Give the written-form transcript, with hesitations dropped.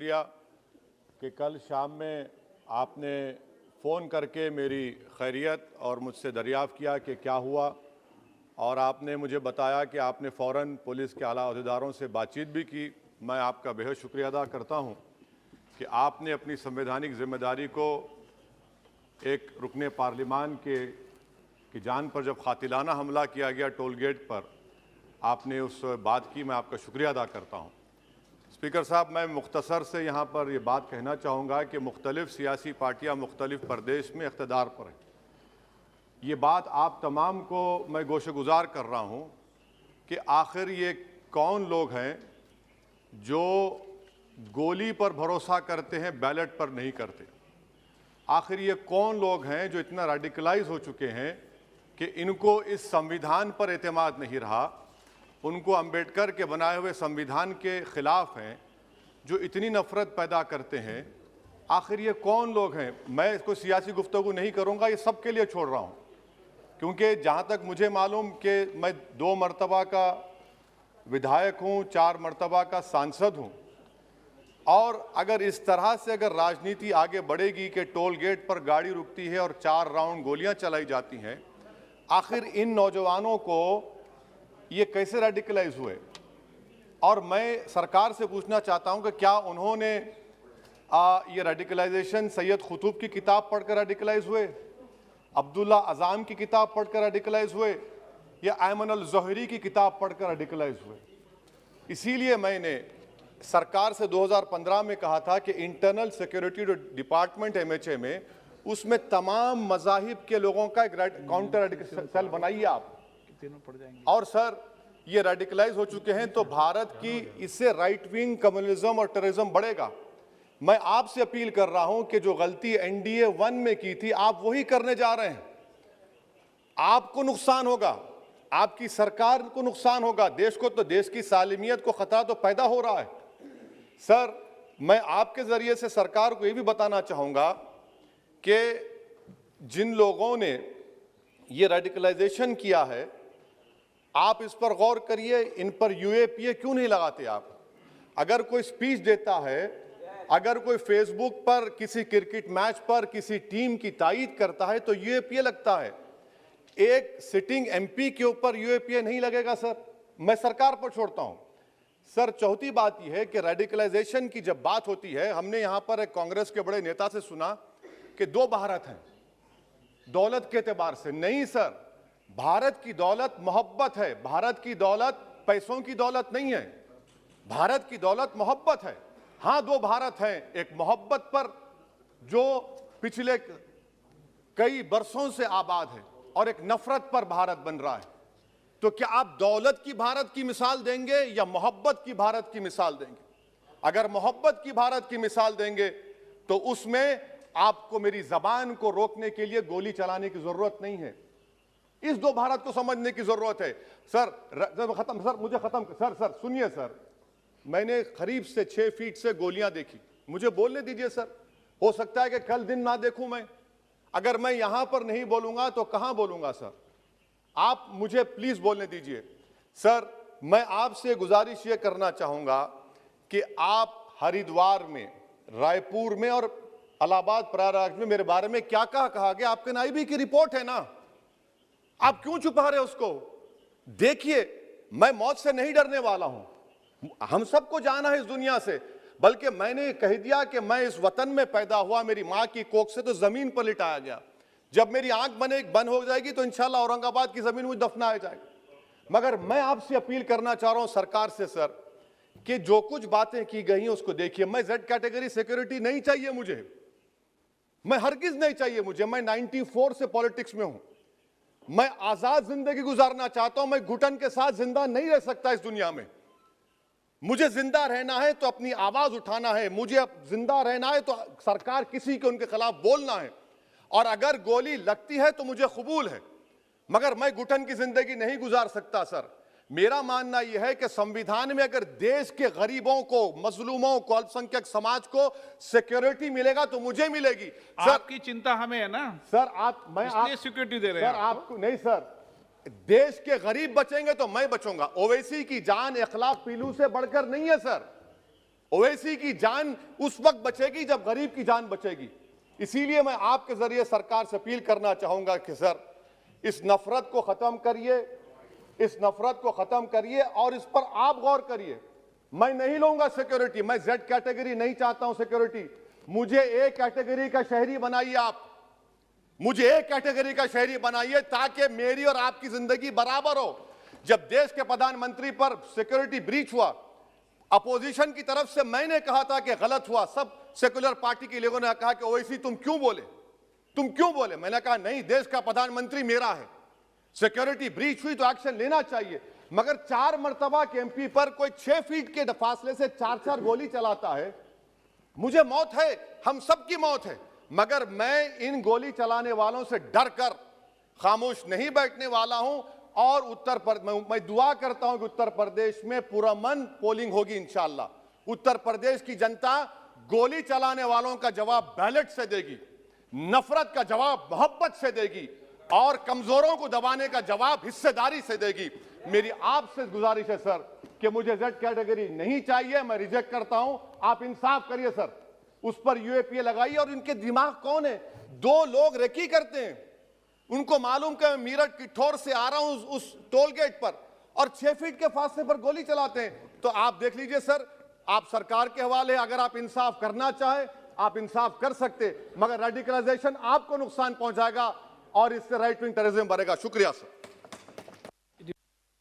शुक्रिया कि कल शाम में आपने फ़ोन करके मेरी खैरियत और मुझसे दरियाफ़्त किया कि क्या हुआ, और आपने मुझे बताया कि आपने फ़ौरन पुलिस के आला अहदेदारों से बातचीत भी की। मैं आपका बेहद शुक्रिया अदा करता हूं कि आपने अपनी संवैधानिक ज़िम्मेदारी को एक रुकने पार्लिमान की जान पर जब कातिलाना हमला किया गया टोल गेट पर, आपने उस बात की। मैं आपका शुक्रिया अदा करता हूं। स्पीकर साहब, मैं मुख्तसर से यहाँ पर ये बात कहना चाहूँगा कि मुख्तलिफ़ सियासी पार्टियाँ मुख्तलिफ़ प्रदेश में इक़्तिदार पर हैं। ये बात आप तमाम को मैं गोशेगुजार कर रहा हूँ कि आखिर ये कौन लोग हैं जो गोली पर भरोसा करते हैं, बैलेट पर नहीं करते। आखिर ये कौन लोग हैं जो इतना रेडिकलाइज हो चुके हैं कि इनको इस संविधान पर एतमाद नहीं रहा, उनको अंबेडकर के बनाए हुए संविधान के ख़िलाफ़ हैं, जो इतनी नफ़रत पैदा करते हैं। आखिर ये कौन लोग हैं? मैं इसको सियासी गुफ्तगू नहीं करूँगा, ये सब के लिए छोड़ रहा हूँ, क्योंकि जहाँ तक मुझे मालूम कि मैं 2 मरतबा का विधायक हूँ, 4 मरतबा का सांसद हूँ, और अगर इस तरह से अगर राजनीति आगे बढ़ेगी कि टोल गेट पर गाड़ी रुकती है और 4 राउंड गोलियाँ चलाई जाती हैं, आखिर इन नौजवानों को ये कैसे रेडिकलाइज हुए? और मैं सरकार से पूछना चाहता हूँ कि क्या उन्होंने ये रेडिकलाइजेशन सैयद कुतुब की किताब पढ़कर रेडिकलाइज हुए, अब्दुल्ला अज़ाम की किताब पढ़कर रेडिकलाइज हुए, या अयमन अल ज़ोहरी की किताब पढ़कर रेडिकलाइज हुए? इसीलिए मैंने सरकार से 2015 में कहा था कि इंटरनल सिक्योरिटी डिपार्टमेंट MHA में, उसमें तमाम मज़ाहिब के लोगों का एक काउंटर रेडिकल सेल बनाइए आप। और सर, ये रेडिकलाइज हो चुके हैं तो भारत की इससे राइट विंग कम्युनिज्म और टेररिज्म बढ़ेगा। मैं आपसे अपील कर रहा हूं कि जो गलती NDA 1 में की थी, आप वही करने जा रहे हैं। आपको नुकसान होगा, आपकी सरकार को नुकसान होगा, देश को तो, देश की सालिमियत को खतरा तो पैदा हो रहा है। सर, मैं आपके जरिए से सरकार को यह भी बताना चाहूंगा कि जिन लोगों ने ये रेडिकलाइजेशन किया है, आप इस पर गौर करिए, इन पर UAPA क्यों नहीं लगाते आप? अगर कोई स्पीच देता है, अगर कोई फेसबुक पर किसी क्रिकेट मैच पर किसी टीम की तायीद करता है तो UAPA लगता है। एक सिटिंग MP के ऊपर UAPA नहीं लगेगा सर। मैं सरकार पर छोड़ता हूं। सर, चौथी बात यह है कि रेडिकलाइजेशन की जब बात होती है, हमने यहां पर एक कांग्रेस के बड़े नेता से सुना कि 2 भारत हैं दौलत के एतबार से। नहीं सर, भारत की दौलत मोहब्बत है। भारत की दौलत पैसों की दौलत नहीं है, भारत की दौलत मोहब्बत है। हाँ, 2 भारत हैं, एक मोहब्बत पर जो पिछले कई बरसों से आबाद है, और एक नफरत पर भारत बन रहा है। तो क्या आप दौलत की भारत की मिसाल देंगे या मोहब्बत की भारत की मिसाल देंगे? अगर मोहब्बत की भारत की मिसाल देंगे तो उसमें आपको मेरी जबान को रोकने के लिए गोली चलाने की जरूरत नहीं है। इस 2 भारत को समझने की जरूरत है। सर, खत्म सर, मुझे खत्म सर सुनिए सर, मैंने करीब से 6 फीट से गोलियां देखी, मुझे बोलने दीजिए सर। हो सकता है कि कल दिन ना देखूं मैं। अगर मैं यहां पर नहीं बोलूंगा तो कहां बोलूंगा सर? आप मुझे प्लीज बोलने दीजिए। सर, मैं आपसे गुजारिश ये करना चाहूंगा कि आप हरिद्वार में, रायपुर में और इलाहाबाद प्रयागराज में मेरे बारे में क्या कहा गया, आपके नायबी की रिपोर्ट है ना, आप क्यों छुपा रहे उसको? देखिए, मैं मौत से नहीं डरने वाला हूं, हम सबको जाना है इस दुनिया से, बल्कि मैंने कह दिया कि मैं इस वतन में पैदा हुआ, मेरी मां की कोख से तो जमीन पर लिटाया गया। जब मेरी आंख बंद हो जाएगी तो इंशाल्लाह औरंगाबाद की जमीन मुझे दफनाया जाएगा। मगर मैं आपसे अपील करना चाह रहा हूं सरकार से सर, कि जो कुछ बातें की गई हैं उसको देखिए। मैं Z कैटेगरी सिक्योरिटी नहीं चाहिए मुझे, मैं हरगिज नहीं चाहिए मुझे। मैं 94 से पॉलिटिक्स में हूं, मैं आजाद जिंदगी गुजारना चाहता हूं। मैं घुटन के साथ जिंदा नहीं रह सकता इस दुनिया में। मुझे जिंदा रहना है तो अपनी आवाज उठाना है, मुझे जिंदा रहना है तो सरकार किसी के उनके खिलाफ बोलना है, और अगर गोली लगती है तो मुझे कबूल है, मगर मैं घुटन की जिंदगी नहीं गुजार सकता सर। मेरा मानना यह है कि संविधान में अगर देश के गरीबों को, मजलूमों को, अल्पसंख्यक समाज को सिक्योरिटी मिलेगा तो मुझे मिलेगी। सर, आपकी चिंता हमें है ना सर, मैं इसलिए सिक्योरिटी दे रहे हैं सर आपको नहीं सर, देश के गरीब बचेंगे तो मैं बचूंगा। ओवैसी की जान इखलाक पीलू से बढ़कर नहीं है सर। ओवैसी की जान उस वक्त बचेगी जब गरीब की जान बचेगी। इसीलिए मैं आपके जरिए सरकार से अपील करना चाहूंगा कि सर, इस नफरत को खत्म करिए, इस नफरत को खत्म करिए और इस पर आप गौर करिए। मैं नहीं लूंगा सिक्योरिटी, मैं जेड कैटेगरी नहीं चाहता हूं सिक्योरिटी। मुझे ए कैटेगरी का शहरी बनाइए आप, मुझे ए कैटेगरी का शहरी बनाइए ताकि मेरी और आपकी जिंदगी बराबर हो। जब देश के प्रधानमंत्री पर सिक्योरिटी ब्रीच हुआ, अपोजिशन की तरफ से मैंने कहा था कि गलत हुआ, सब सेकुलर पार्टी के लोगों ने कहा कि ओवैसी तुम क्यों बोले। मैंने कहा नहीं, देश का प्रधानमंत्री मेरा है, सिक्योरिटी ब्रीच हुई तो एक्शन लेना चाहिए। मगर 4 मर्तबा के एमपी पर कोई 6 फीट के फासले से 4-4 गोली चलाता है। मुझे मौत है, हम सबकी मौत है, मगर मैं इन गोली चलाने वालों से डर कर खामोश नहीं बैठने वाला हूं। और मैं दुआ करता हूं कि उत्तर प्रदेश में पुरअमन पोलिंग होगी इंशाअल्लाह। उत्तर प्रदेश की जनता गोली चलाने वालों का जवाब बैलेट से देगी, नफरत का जवाब मोहब्बत से देगी और कमजोरों को दबाने का जवाब हिस्सेदारी से देगी। मेरी आपसे गुजारिश है सर कि मुझे जेड कैटेगरी नहीं चाहिए, मैं रिजेक्ट करता हूं। आप इंसाफ करिए सर, उस पर यूएपीए लगाइए। और इनके दिमाग कौन है? 2 लोग रेकी करते हैं, उनको मालूम कि मैं मीरठ किठौर से आ रहा हूं उस टोल गेट पर, और 6 फीट के फासले पर गोली चलाते हैं। तो आप देख लीजिए सर, आप सरकार के हवाले, अगर आप इंसाफ करना चाहें आप इंसाफ कर सकते, मगर रेडिकलाइजेशन आपको नुकसान पहुंचाएगा और इससे राइट विंग टेररिज्म बढ़ेगा। शुक्रिया सर।